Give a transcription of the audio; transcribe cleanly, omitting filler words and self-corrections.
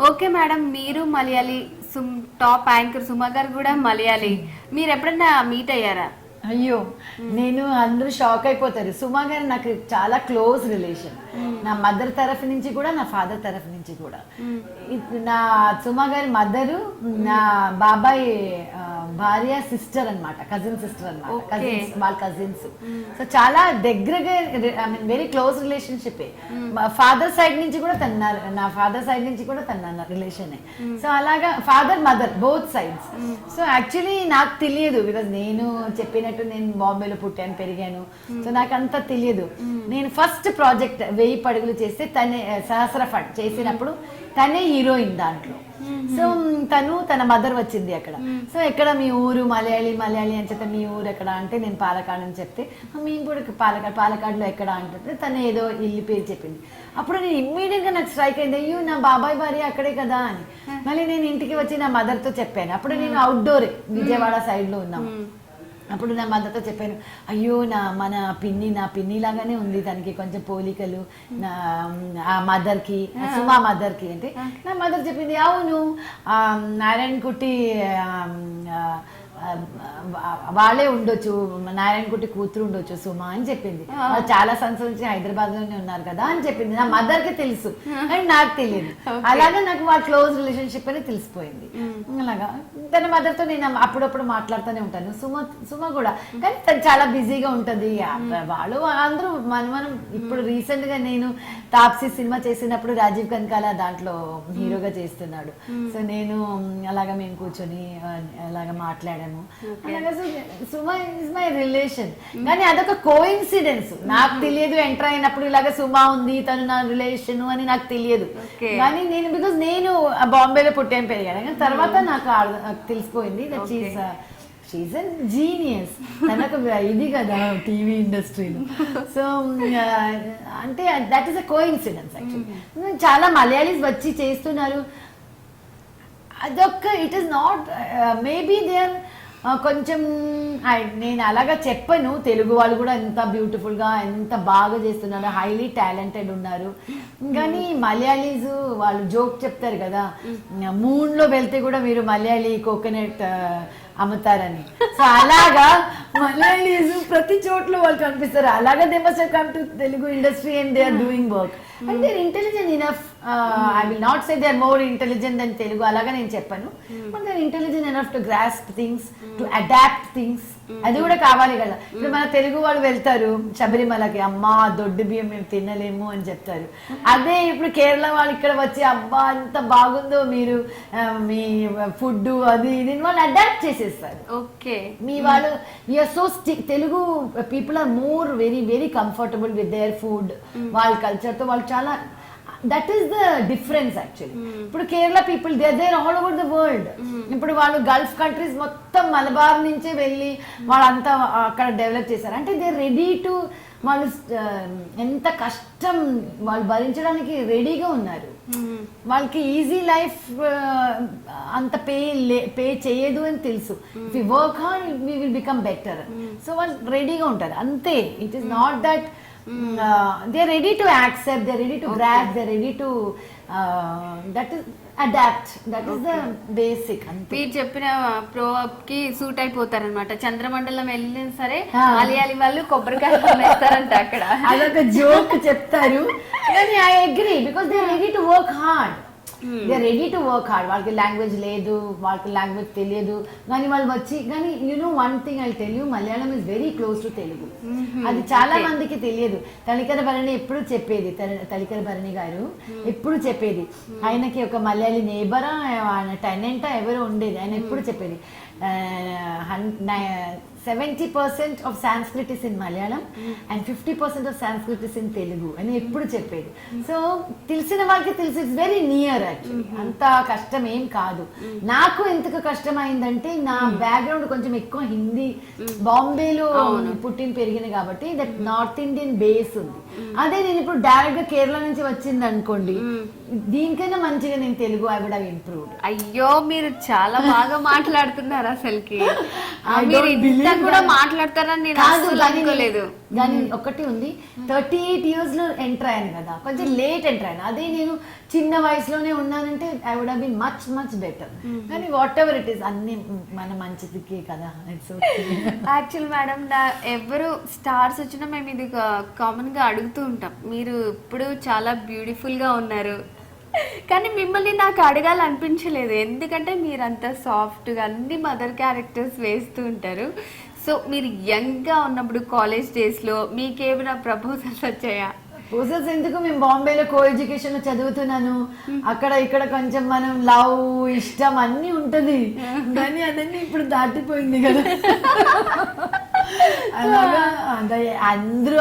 Okay madam, మీరు Malayali, top anchor Suma గారు కూడా మలయాళీ. మీరు ఎప్పుడన్నా మీట్ అయ్యారా? అయ్యో, నేను అందరూ షాక్ అయిపోతారు. సుమా గారు నాకు చాలా క్లోజ్ రిలేషన్, నా మదర్ తరఫు నుంచి కూడా, నా ఫాదర్ తరఫు నుంచి కూడా. నా సుమా గారి మదరు నా బాబాయ్ భార్య సిస్టర్ అనమాట, కజిన్ సిస్టర్ అనమాట, కజిన్స్, వాళ్ళ కజిన్స్. సో చాలా దగ్గరగా, I mean very close relationship. Father side నుంచి కూడా నా ఫాదర్ సైడ్ నుంచి కూడా తన రిలేషన్. సో అలాగా father mother both sides. So actually నాకు తెలియదు, బికాజ్ నేను చెప్పినట్టు నేను బాంబేలో పుట్టాను పెరిగాను. సో నాకు అంతా తెలియదు. నేను ఫస్ట్ ప్రాజెక్ట్ 1000 పడుగులు చేస్తే తనే సహస్ర ఫండ్ చేసినప్పుడు తనే హీరోయిన్ దాంట్లో. సో తన మదర్ వచ్చింది అక్కడ. సో ఎక్కడ మీ ఊరు? మలయాళీ అని చెప్తే మీ ఊరు ఎక్కడ అంటే నేను పాలకాడు అని చెప్తే మేము కూడా పాలకాడులో ఎక్కడ అంటే తను ఏదో ఇల్లు పేరు చెప్పింది. అప్పుడు నేను ఇమ్మీడియట్ గా నాకు స్ట్రైక్ అయింది, అయ్యో నా బాబాయ్ భార్య అక్కడే కదా అని. మళ్ళీ నేను ఇంటికి వచ్చి నా మదర్తో చెప్పాను. అప్పుడు నేను అవుట్డోర్ విజయవాడ సైడ్ లో ఉన్నాము. అప్పుడు నా మదర్తో చెప్పాను, అయ్యో నా పిన్ని లాగానే ఉంది, తనకి కొంచెం పోలికలు ఆ మదర్కి, సుమా మదర్కి అంటే. నా మదర్ చెప్పింది, అవును నారాయణ కుట్టి వాళ్ళే ఉండొచ్చు, నారాయణకుట్టి కూతురు ఉండొచ్చు సుమా అని చెప్పింది. వాళ్ళు చాలా సంవత్సరాల నుంచి హైదరాబాద్ లోనే ఉన్నారు కదా అని చెప్పింది. నా మదర్ కి తెలుసు అని నాకు తెలియదు. అలాగే నాకు వాళ్ళ క్లోజ్ రిలేషన్షిప్ అని తెలిసిపోయింది. అలాగా తన మదర్ తో నేను అప్పుడప్పుడు మాట్లాడుతూనే ఉంటాను. సుమ కూడా, కానీ తను చాలా బిజీగా ఉంటది. వాళ్ళు అందరూ మనం ఇప్పుడు రీసెంట్ గా నేను తాప్సీ సినిమా చేసినప్పుడు రాజీవ్ కనకాల దాంట్లో హీరోగా చేస్తున్నాడు. సో నేను అలాగా మేము కూర్చొని అలాగా మాట్లాడాము. సుమా ఇస్ మై రిలేషన్. కానీ అదొక కోఇన్సిడెన్స్, నాకు తెలియదు. ఎంటర్ అయినప్పుడు ఇలాగ సుమా ఉంది తను నా రిలేషన్ అని నాకు తెలియదు. కానీ నేను బికాజ్ నేను బాంబేలో పుట్టాను పెరిగాను, కానీ తర్వాత నాకు తెలిసిపోయింది దట్ షీఈస్ ఎ జీనియస్. తనకు ఇది కదా టీవీ ఇండస్ట్రీలో. సో అంటే that is a coincidence actually. చాలా మలయాళీస్ వచ్చి చేస్తున్నారు. అదొక్క it is not maybe they are కొంచెం నేను అలాగా చెప్పను. తెలుగు వాళ్ళు కూడా ఎంత బ్యూటిఫుల్గా ఎంత బాగా చేస్తున్నారు, హైలీ టాలెంటెడ్ ఉన్నారు. కానీ మలయాళీస్ వాళ్ళు జోక్ చెప్తారు కదా, మూన్లో వెళ్తే కూడా మీరు మలయాళీ కోకోనట్ అమ్ముతారని. సో అలాగా మలయాళీస్ ప్రతి చోట్ల వాళ్ళు కనిపిస్తారు. అలాగా they must have come to Telugu industry and they are doing work and they are intelligent enough. I will not say they are more intelligent than Telugu, అలాగా నేను చెప్పను. But they are intelligent enough to grasp things, to adapt things. అది కూడా కావాలి కదా. ఇప్పుడు మన తెలుగు వాళ్ళు వెళ్తారు శబరిమలకి, అమ్మా దొడ్డు బియ్యం మేము తినలేము అని చెప్తారు. అదే ఇప్పుడు కేరళ వాళ్ళు ఇక్కడ వచ్చి అబ్బా ఎంత బాగుందో మీరు మీ ఫుడ్ అది ఇది వాళ్ళు అడాప్ట్ చేసేస్తారు. ఓకే, మీ వాళ్ళు you are so Telugu people are more very very comfortable with their food. వాళ్ళ కల్చర్తో వాళ్ళు చాలా, that is the difference actually. ఇప్పుడు Kerala people there all over the world. ఇప్పుడు వాళ్ళు గల్ఫ్ కంట్రీస్ మొత్తం మలబార్ నుంచే వెళ్ళి వాళ్ళంతా అక్కడ డెవలప్ చేశారు. అంటే దే రెడీ టు, వాళ్ళు ఎంత కష్టం వాళ్ళు భరించడానికి రెడీగా ఉన్నారు. వాళ్ళకి ఈజీ లైఫ్ అంత పే చేయదు అని తెలుసు. If you work hard we will become better. So వాళ్ళు రెడీగా ఉంటారు అంతే. It is not that they are ready to accept, they are ready to grasp, they are ready to that is adapt. That is the basic. మీరు చెప్పిన proverb కి suit అయిపోతారనమాట. చంద్రమండలం వెళ్ళిన సరే మలయాళీ వాళ్ళు కొబ్బరికాయ వేస్తారంట అక్కడ. అదొక జోక్ చెప్తారు. కానీ I agree because they are ready to work hard. They are ready to work hard. వాళ్ళకి లాంగ్వేజ్ లేదు, వాళ్ళకి లాంగ్వేజ్ తెలియదు, కానీ వాళ్ళు వచ్చి, కానీ you know one thing I tell you, Malayalam is very close to Telugu. అది చాలా మందికి తెలియదు. తలికర భరణి ఎప్పుడు చెప్పేది, తలికర భరణి గారు ఎప్పుడు చెప్పేది, ఆయనకి ఒక మలయాళీ నేబరా టెనెంటా ఎవరు ఉండేది, ఆయన ఎప్పుడు చెప్పేది 70% of Sanskrit is in Malayalam and 50% of Sanskrit is in Telugu అని ఎప్పుడు చెప్పేది. సో తెలిసిన వాళ్ళకి తెలిసి ఇట్స్ వెరీ నియర్ యాక్చువల్లీ. అంత కష్టం ఏం కాదు. నాకు ఎందుకు కష్టం అయిందంటే నా బ్యాక్గ్రౌండ్ కొంచెం ఎక్కువ హిందీ, బాంబేలో పుట్టిన పెరిగింది కాబట్టి దట్ నార్త్ ఇండియన్ బేస్ ఉంది. అదే నేను ఇప్పుడు డైరెక్ట్ గా కేరళ నుంచి వచ్చింది అనుకోండి, దీనికైనా మంచిగా నేను Telugu I would have improved. అయ్యో మీరు చాలా బాగా మాట్లాడుతున్నారు అసలుకి. I మీరు don't ఇంత believe కూడా that. మాట్లాడతారని నేను కాదు అస్సలు అనుకోలేదు. కానీ ఒకటి ఉంది, 38 years లో ఎంటర్ అయ్యాను కదా, కొంచెం లేట్ ఎంటర్ అయ్యాను. అదే నేను చిన్న వయసులోనే ఉన్నానంటే I would have been much much better. కానీ వాట్ ఎవర్ ఇట్ ఈస్ అన్ని మన మంచిదికే కదా. It's okay. యాక్చువల్ మేడం ఎవరు స్టార్స్ వచ్చినా మేము ఇది కామన్ గా అడుగుతూ ఉంటాం, మీరు ఇప్పుడు చాలా బ్యూటిఫుల్ గా ఉన్నారు, కానీ మిమ్మల్ని నాకు అడగాలనిపించలేదు, ఎందుకంటే మీరు అంత సాఫ్ట్గా అన్ని మదర్ క్యారెక్టర్స్ వేస్తూ ఉంటారు. సో మీరు యంగ్గా ఉన్నప్పుడు కాలేజ్ డేస్లో మీకేమైనా ప్రపోజల్స్ వచ్చాయా? ప్రపోజల్స్ ఎందుకు, మేము బాంబేలో కో ఎడ్యుకేషన్ లో చదువుతున్నాను, అక్కడ ఇక్కడ కొంచెం మనం లవ్ ఇష్టం అన్నీ ఉంటుంది, కానీ అదన్నీ ఇప్పుడు దాటిపోయింది కదా. అలాగా అందరూ